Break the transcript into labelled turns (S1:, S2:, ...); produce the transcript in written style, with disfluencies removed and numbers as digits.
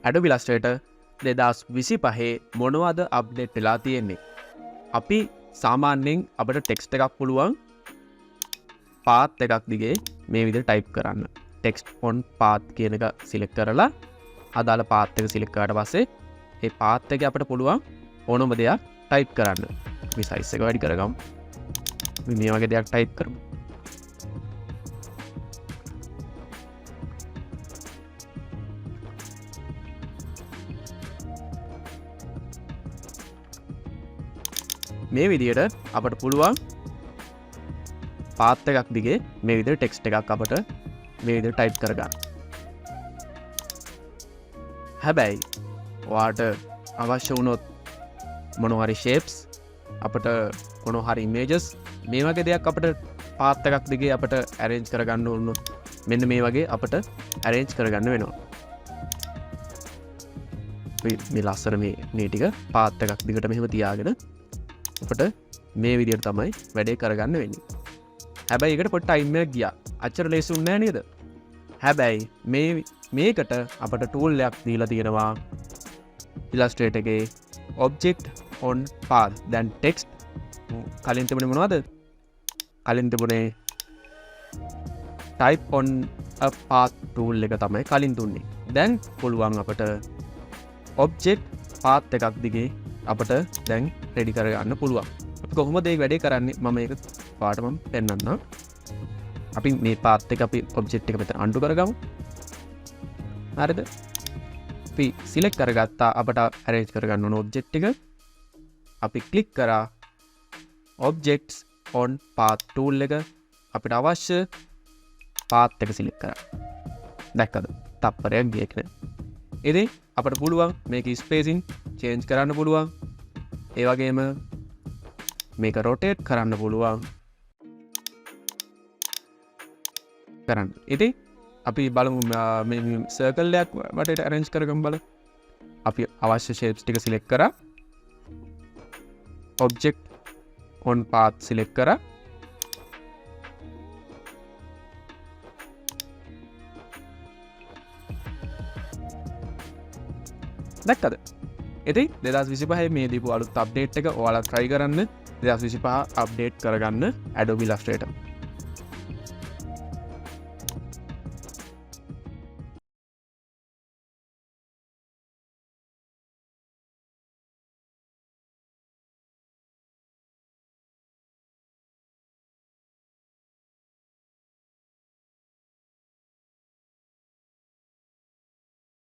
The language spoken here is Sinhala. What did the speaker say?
S1: Adobe Illustrator 2025 මොනවද අප්ඩේට් වෙලා තියෙන්නේ? අපි සාමාන්‍යයෙන් අපිට ටෙක්ස්ට් එකක් පුළුවන් පාත් එකක් දිගේ මේ විදිහට ටයිප් කරන්න. ටෙක්ස්ට් on path කියන එක සිලෙක්ට් කරලා අදාළ පාත් එක සිලෙක්ට් කරාට පස්සේ ඒ පාත් එකේ අපිට පුළුවන් ඕනම දෙයක් ටයිප් කරන්න. මේ සයිස් එක වැඩි කරගමු. මේ වගේ දෙයක් ටයිප් කරමු. මේ විදිහට අපට පුළුවන් පාත් එකක් දිගේ මේ විදිහට ටෙක්ස්ට් එකක් අපට මේ විදිහට ටයිප් කරගන්න. හැබැයි ඔයාට අවශ්‍ය වුණොත් මොනවා හරි shapes අපට මොනවා හරි images මේ වගේ දෙයක් අපට පාත් එකක් දිගේ අපට arrange කරගන්න ඕන. මෙන්න මේ වගේ අපට arrange කරගන්න වෙනවා. මේ ලස්සන මේ ටික පාත් එකක් දිගට මෙහෙම තියාගෙන අපට මේ විදිහට තමයි වැඩේ කරගන්න වෙන්නේ. හැබැයි ඒකට පොඩි ටයිම් එකක් ගියා. අච්චර ලේසි වුණේ නෑ නේද? හැබැයි මේකට අපට ටූල් එකක් දීලා තියෙනවා Illustrator එකේ object on path. දැන් text කලින් තිබුණේ මොනවද? කලින් තිබුණේ type on a path tool එක තමයි කලින් දුන්නේ. දැන් පුළුවන් අපට object path එකක් දිගේ අපට දැන් රෙඩි කරගන්න පුළුවන්. අපි කොහොමද මේ වැඩේ කරන්නේ? මම මේක පාඩම පෙන්නන්නම්. අපි මේ පාත් එක අපි ඔබ්ජෙක්ට් එක මෙතන අන්ඩු කරගමු. හරිද? අපි සිලෙක්ට් කරගත්තා අපට arrange කරගන්න ඕන ඔබ්ජෙක්ට් එක. අපි ක්ලික් කරා objects on path tool එක. අපිට අවශ්‍ය පාත් එක සිලෙක්ට් කරා. දැක්කද? තප්පරයක් ගියේ කියලා. ඉතින් අපට පුළුවන් මේක ස්පේසින් චේන්ජ් කරන්න පුළුවන්. ඒ වගේම මේක රොටේට් කරන්න පුළුවන්. කරන්න. ඉතින් අපි බලමු මේ සර්කල් එකක් වටේට arrange කරගමු බලන්න. අපි අවශ්‍ය shapes ටික select කරා. object on path select කරා. දැක්කද? ඉතින් 2025 මේ දීපු අලුත් අප්ඩේට් එක ඔයාලා try කරන්න. 2025 අප්ඩේට් කරගන්න Adobe Illustrator.